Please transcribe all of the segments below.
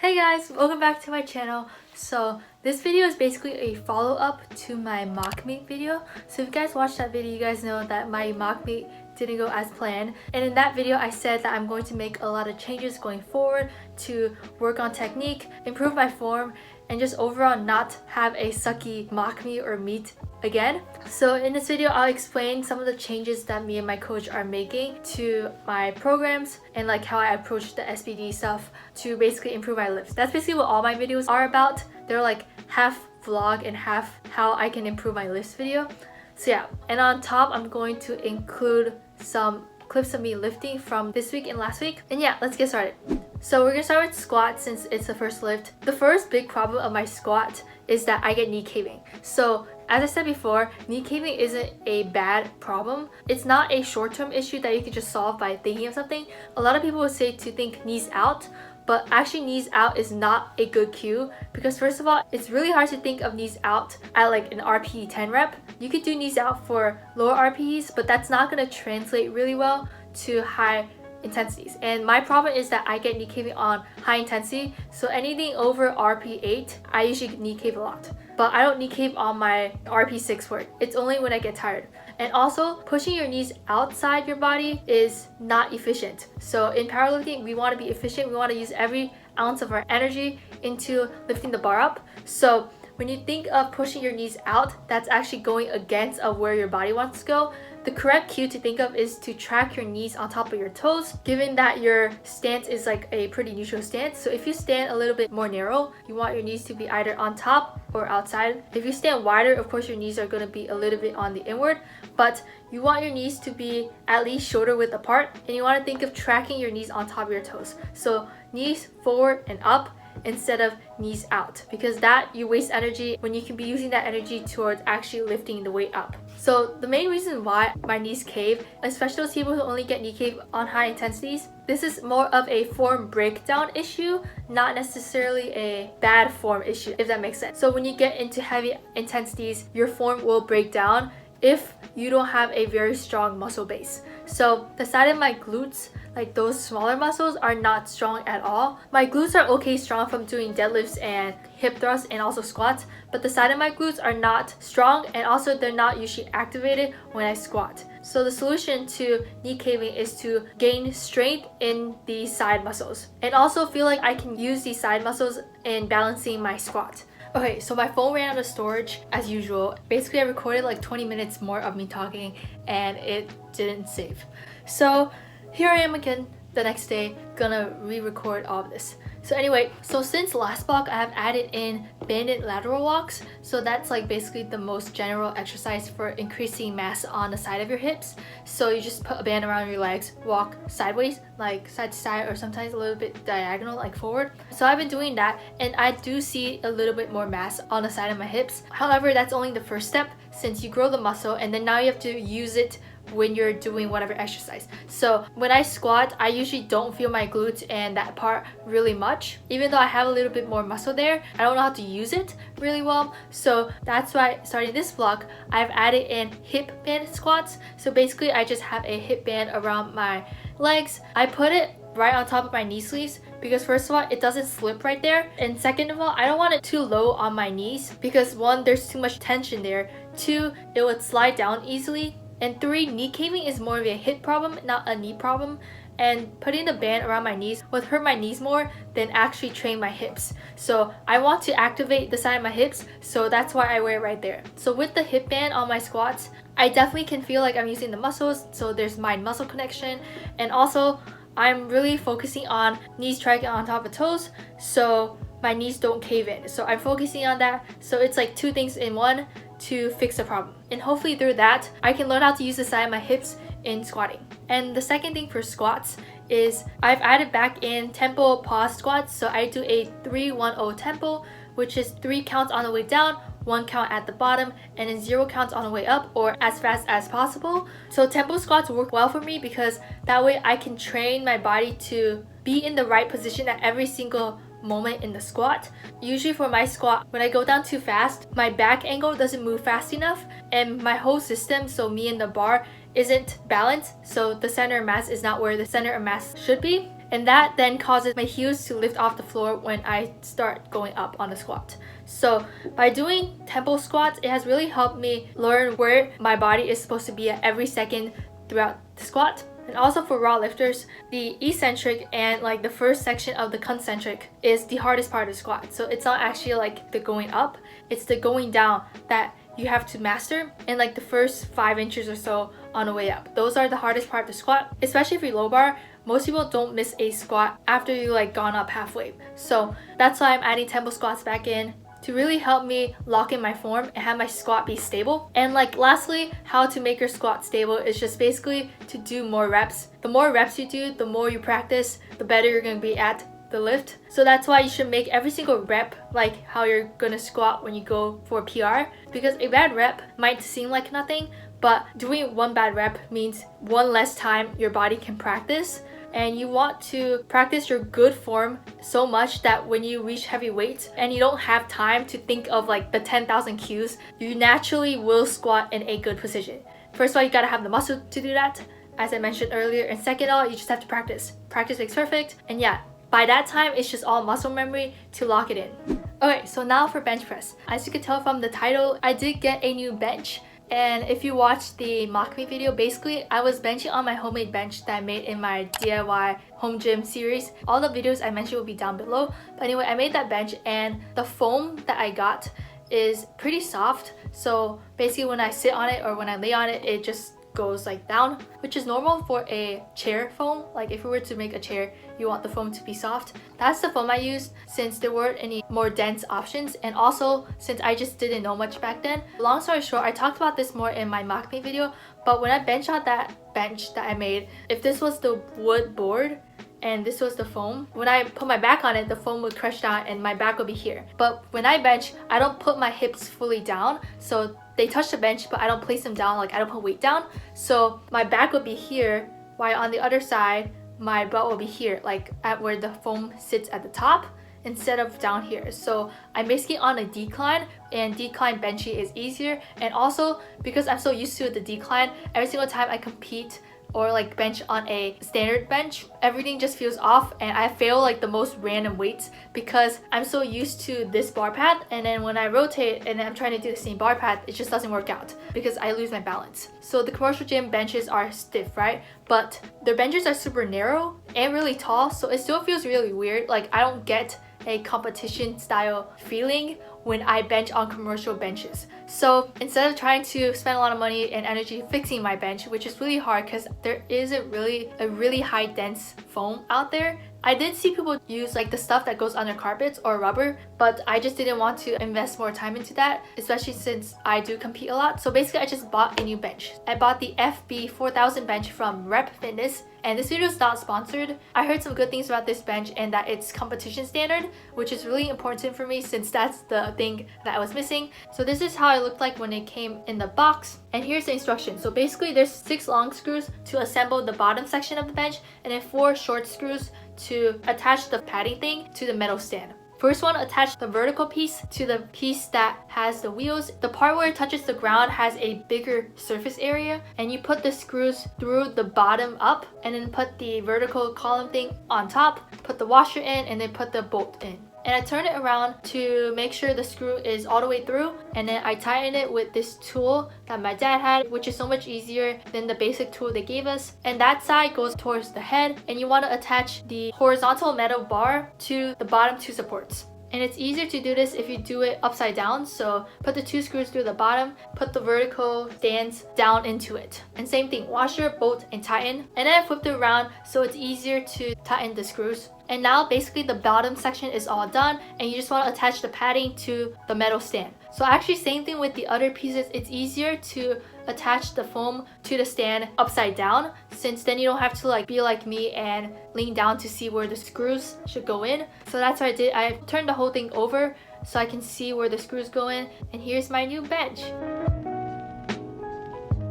Hey guys, welcome back to my channel. So this video is basically a follow-up to my mock meet video. So if you guys watched that video, you guys know that my mock meet didn't go as planned. And in that video, I said that I'm going to make a lot of changes going forward to work on technique, improve my form, and just overall not have a sucky mock meet or meet again. So in this video, I'll explain some of the changes that me and my coach are making to my programs and like how I approach the SBD stuff to basically improve my lifts. That's basically what all my videos are about. They're like half vlog and half how I can improve my lifts video. So yeah, and on top, I'm going to include some clips of me lifting from this week and last week. And yeah, let's get started. So we're gonna start with squat since it's the first lift. The first big problem of my squat is that I get knee caving. So as I said before, knee caving isn't a bad problem. It's not a short-term issue that you can just solve by thinking of something. A lot of people would say to think knees out, but actually knees out is not a good cue because first of all, it's really hard to think of knees out at like an RPE 10 rep. You could do knees out for lower RPEs, but that's not gonna translate really well to high intensities. And my problem is that I get knee caving on high intensity, so anything over RP 8 I usually knee cave a lot, but I don't knee cave on my RP 6 work. It's only when I get tired. And also, pushing your knees outside your body is not efficient. So in powerlifting, we want to be efficient. We want to use every ounce of our energy into lifting the bar up. So when you think of pushing your knees out, that's actually going against of where your body wants to go. The correct cue to think of is to track your knees on top of your toes, given that your stance is like a pretty neutral stance. So if you stand a little bit more narrow, you want your knees to be either on top or outside. If you stand wider, of course your knees are going to be a little bit on the inward, but you want your knees to be at least shoulder width apart, and you want to think of tracking your knees on top of your toes. So knees forward and up instead of knees out, because that you waste energy when you can be using that energy towards actually lifting the weight up. So the main reason why my knees cave, especially those people who only get knee cave on high intensities, this is more of a form breakdown issue, not necessarily a bad form issue, if that makes sense. So when you get into heavy intensities, your form will break down if you don't have a very strong muscle base. So the side of my glutes, like those smaller muscles, are not strong at all. My glutes are okay strong from doing deadlifts and hip thrusts and also squats, but the side of my glutes are not strong, and also they're not usually activated when I squat. So the solution to knee caving is to gain strength in these side muscles and also feel like I can use these side muscles in balancing my squat. Okay, so my phone ran out of storage as usual. Basically, I recorded like 20 minutes more of me talking and it didn't save. So here I am again the next day, gonna re-record all of this. So anyway, so since last block, I have added in banded lateral walks. So that's like basically the most general exercise for increasing mass on the side of your hips. So you just put a band around your legs, walk sideways, like side to side, or sometimes a little bit diagonal, like forward. So I've been doing that, and I do see a little bit more mass on the side of my hips. However, that's only the first step, since you grow the muscle and then now you have to use it when you're doing whatever exercise. So when I squat, I usually don't feel my glutes and that part really much. Even though I have a little bit more muscle there, I don't know how to use it really well. So that's why starting this vlog, I've added in hip band squats. So basically I just have a hip band around my legs. I put it right on top of my knee sleeves because first of all, it doesn't slip right there, and second of all, I don't want it too low on my knees because one, there's too much tension there, two, it would slide down easily, and three, knee caving is more of a hip problem, not a knee problem. And putting the band around my knees would hurt my knees more than actually train my hips. So I want to activate the side of my hips, so that's why I wear it right there. So with the hip band on my squats, I definitely can feel like I'm using the muscles, so there's mind-muscle connection. And also, I'm really focusing on knees tracking on top of toes, so my knees don't cave in. So I'm focusing on that. So it's like two things in one to fix the problem. And hopefully through that, I can learn how to use the side of my hips in squatting. And the second thing for squats is I've added back in tempo pause squats. So I do a 3-1-0 tempo, which is 3 counts on the way down, 1 count at the bottom, and then 0 counts on the way up, or as fast as possible. So tempo squats work well for me because that way I can train my body to be in the right position at every single moment in the squat. Usually for my squat, when I go down too fast, my back angle doesn't move fast enough, and my whole system, so me and the bar, isn't balanced, so the center of mass is not where the center of mass should be. and that then causes my heels to lift off the floor when I start going up on the squat. So by doing tempo squats, it has really helped me learn where my body is supposed to be at every second throughout the squat. And also for raw lifters, the eccentric and like the first section of the concentric is the hardest part of the squat. So it's not actually like the going up, it's the going down that you have to master in like the first 5 inches or so on the way up. Those are the hardest part of the squat, especially if you low bar. Most people don't miss a squat after you like gone up halfway. So that's why I'm adding tempo squats back in, to really help me lock in my form and have my squat be stable. And like lastly, how to make your squat stable is just basically to do more reps. The more reps you do, the more you practice, the better you're going to be at the lift. So that's why you should make every single rep like how you're going to squat when you go for a PR, because a bad rep might seem like nothing, but doing one bad rep means one less time your body can practice. And you want to practice your good form so much that when you reach heavy weights and you don't have time to think of like the 10,000 cues, you naturally will squat in a good position. First of all, you gotta have the muscle to do that, as I mentioned earlier, and second of all, you just have to practice. Practice makes perfect, and yeah, by that time, it's just all muscle memory to lock it in. Okay, so now for bench press. As you can tell from the title, I did get a new bench. And if you watched the mock me video, basically I was benching on my homemade bench that I made in my DIY home gym series. All the videos I mentioned will be down below. But anyway, I made that bench, and the foam that I got is pretty soft. So basically when I sit on it or when I lay on it, it just goes like down, which is normal for a chair foam. Like if we were to make a chair, you want the foam to be soft. That's the foam I used since there weren't any more dense options, and also since I just didn't know much back then. Long story short, I talked about this more in my mock me video, but when I bench on that bench that I made, if this was the wood board and this was the foam, when I put my back on it, the foam would crush down and my back would be here. But when I bench, I don't put my hips fully down, so they touch the bench, but I don't place them down, like I don't put weight down. So my back would be here, while on the other side, my butt will be here, like at where the foam sits at the top instead of down here. So I'm basically on a decline, and decline benching is easier. And also because I'm so used to the decline, every single time I compete or like bench on a standard bench, everything just feels off and I fail like the most random weights because I'm so used to this bar path, and then when I rotate and I'm trying to do the same bar path, it just doesn't work out because I lose my balance. So the commercial gym benches are stiff, right? But their benches are super narrow and really tall, so it still feels really weird. Like I don't get a competition style feeling when I bench on commercial benches. So instead of trying to spend a lot of money and energy fixing my bench, which is really hard because there isn't really a really high dense foam out there, I did see people use like the stuff that goes under carpets or rubber, but I just didn't want to invest more time into that, especially since I do compete a lot. So basically I just bought a new bench. I bought the FB 4000 bench from Rep Fitness, and this video is not sponsored. I heard some good things about this bench and that it's competition standard, which is really important for me since that's the thing that I was missing. So this is how it looked like when it came in the box. And here's the instructions. So basically there's 6 long screws to assemble the bottom section of the bench, and then 4 short screws to attach the padding thing to the metal stand. First one, attach the vertical piece to the piece that has the wheels. The part where it touches the ground has a bigger surface area, and you put the screws through the bottom up and then put the vertical column thing on top, put the washer in, and then put the bolt in. And I turn it around to make sure the screw is all the way through, and then I tighten it with this tool that my dad had, which is so much easier than the basic tool they gave us. And that side goes towards the head, and you want to attach the horizontal metal bar to the bottom 2 supports. And it's easier to do this if you do it upside down. So put the 2 screws through the bottom, put the vertical stands down into it. And same thing, washer, bolt, and tighten. And then I flipped it around so it's easier to tighten the screws. And now basically the bottom section is all done, and you just want to attach the padding to the metal stand. So actually same thing with the other pieces. It's easier to attach the foam to the stand upside down, since then you don't have to like be like me and lean down to see where the screws should go in. So that's what I did. I turned the whole thing over so I can see where the screws go in, and here's my new bench.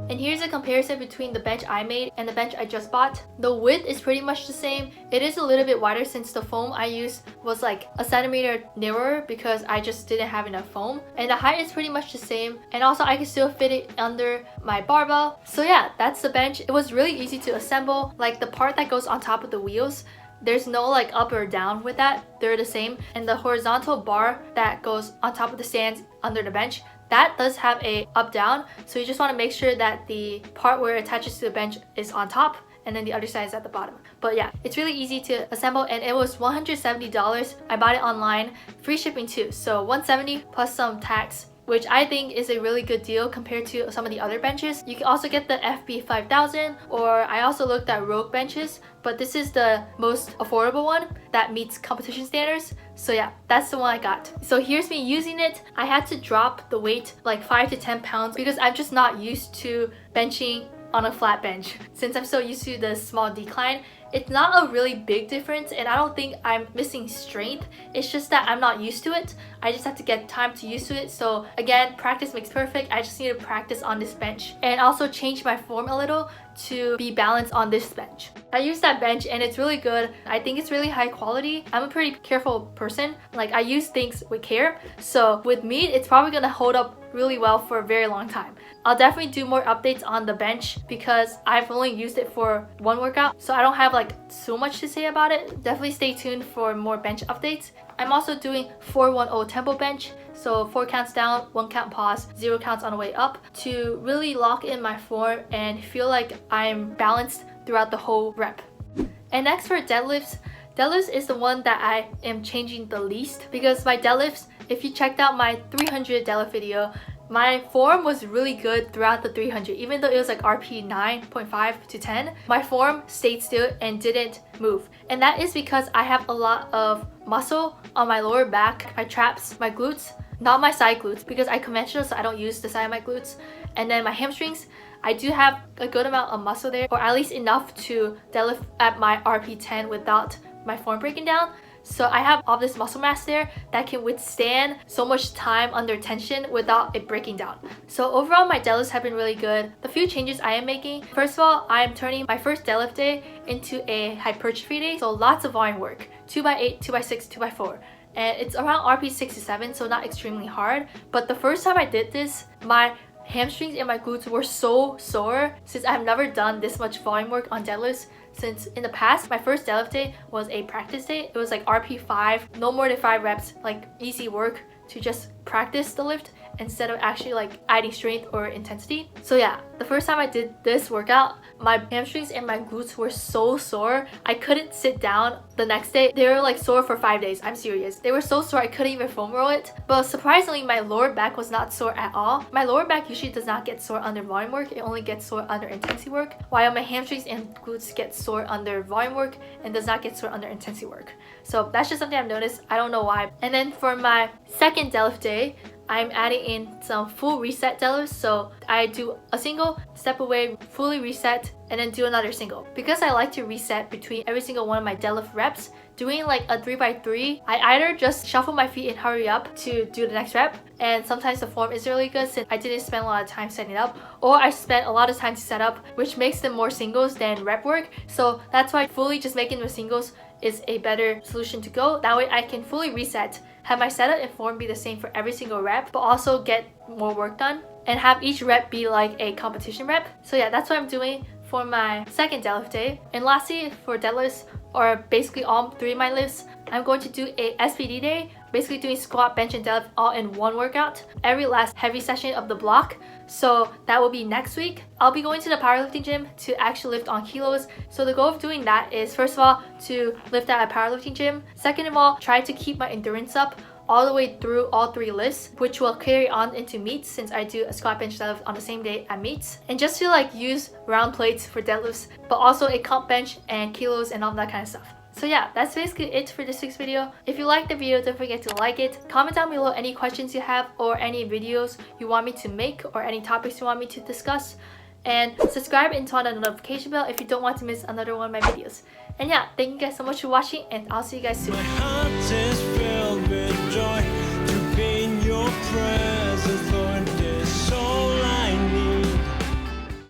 And here's a comparison between the bench I made and the bench I just bought. The width is pretty much the same. It is a little bit wider since the foam I used was like a centimeter narrower because I just didn't have enough foam. And the height is pretty much the same. And also I can still fit it under my barbell. So yeah, that's the bench. It was really easy to assemble. Like the part that goes on top of the wheels, there's no like up or down with that. They're the same. And the horizontal bar that goes on top of the stands under the bench, that does have a up down. So you just want to make sure that the part where it attaches to the bench is on top and then the other side is at the bottom. But yeah, it's really easy to assemble and it was $170. I bought it online, free shipping too. So $170 plus some tax, which I think is a really good deal compared to some of the other benches. You can also get the FB 5000, or I also looked at Rogue benches, but this is the most affordable one that meets competition standards. So yeah, that's the one I got. So here's me using it. I had to drop the weight like 5 to 10 pounds because I'm just not used to benching on a flat bench. Since I'm so used to the small decline, it's not a really big difference and I don't think I'm missing strength. It's just that I'm not used to it. I just have to get time to use to it. So again, practice makes perfect. I just need to practice on this bench and also change my form a little to be balanced on this bench. I use that bench and it's really good. I think it's really high quality. I'm a pretty careful person. Like I use things with care. So with me, it's probably gonna hold up really well for a very long time. I'll definitely do more updates on the bench because I've only used it for one workout, so I don't have like so much to say about it. Definitely stay tuned for more bench updates. I'm also doing 4-1-0 tempo bench, so 4 counts down, 1 count pause, 0 counts on the way up to really lock in my form and feel like I'm balanced throughout the whole rep. And next for deadlifts, deadlifts is the one that I am changing the least because my deadlifts, if you checked out my 300 deadlift video, my form was really good throughout the 300. Even though it was like RP 9.5 to 10, my form stayed still and didn't move. And that is because I have a lot of muscle on my lower back, my traps, my glutes, not my side glutes because I conventional, so I don't use the side of my glutes. And then my hamstrings, I do have a good amount of muscle there, or at least enough to deadlift at my RP 10 without my form breaking down. So I have all this muscle mass there that can withstand so much time under tension without it breaking down. So overall, my deadlifts have been really good. The few changes I am making, first of all, I am turning my first deadlift day into a hypertrophy day. So lots of volume work, 2x8, 2x6, 2x4. And it's around RP 6 to 7, so not extremely hard. But the first time I did this, my hamstrings and my glutes were so sore since I've never done this much volume work on deadlifts. Since in the past, my first deadlift day was a practice day. It was like RP 5, no more than 5 reps, like easy work to just practice the lift instead of actually like adding strength or intensity. So yeah, the first time I did this workout, my hamstrings and my glutes were so sore. I couldn't sit down the next day. They were like sore for 5 days. I'm serious. They were so sore I couldn't even foam roll it. But surprisingly, my lower back was not sore at all. My lower back usually does not get sore under volume work. It only gets sore under intensity work, while my hamstrings and glutes get sore under volume work and does not get sore under intensity work. So that's just something I've noticed. I don't know why. And then for my second deadlift day, I'm adding in some full reset deadlifts. So I do a single, step away, fully reset, and then do another single. Because I like to reset between every single one of my deadlift reps, doing like a 3x3, I either just shuffle my feet and hurry up to do the next rep, and sometimes the form is really good since I didn't spend a lot of time setting it up, or I spent a lot of time to set up, which makes them more singles than rep work. So that's why fully just making them singles is a better solution to go. That way I can fully reset, have my setup and form be the same for every single rep, but also get more work done and have each rep be like a competition rep. So yeah, that's what I'm doing for my second deadlift day. And lastly, for deadlifts, or basically all 3 of my lifts, I'm going to do a SPD day, basically doing squat, bench, and deadlift all in one workout, every last heavy session of the block. So that will be next week. I'll be going to the powerlifting gym to actually lift on kilos. So the goal of doing that is, first of all, to lift at a powerlifting gym. Second of all, try to keep my endurance up all the way through all 3 lifts, which will carry on into meets since I do a squat, bench, deadlift on the same day at meets. And just to like use round plates for deadlifts, but also a comp bench and kilos and all that kind of stuff. So yeah, that's basically it for this week's video. If you liked the video, don't forget to like it. Comment down below any questions you have or any videos you want me to make or any topics you want me to discuss. And subscribe and turn on the notification bell if you don't want to miss another one of my videos. And yeah, thank you guys so much for watching, and I'll see you guys soon. My heart is filled with joy to be in your presence.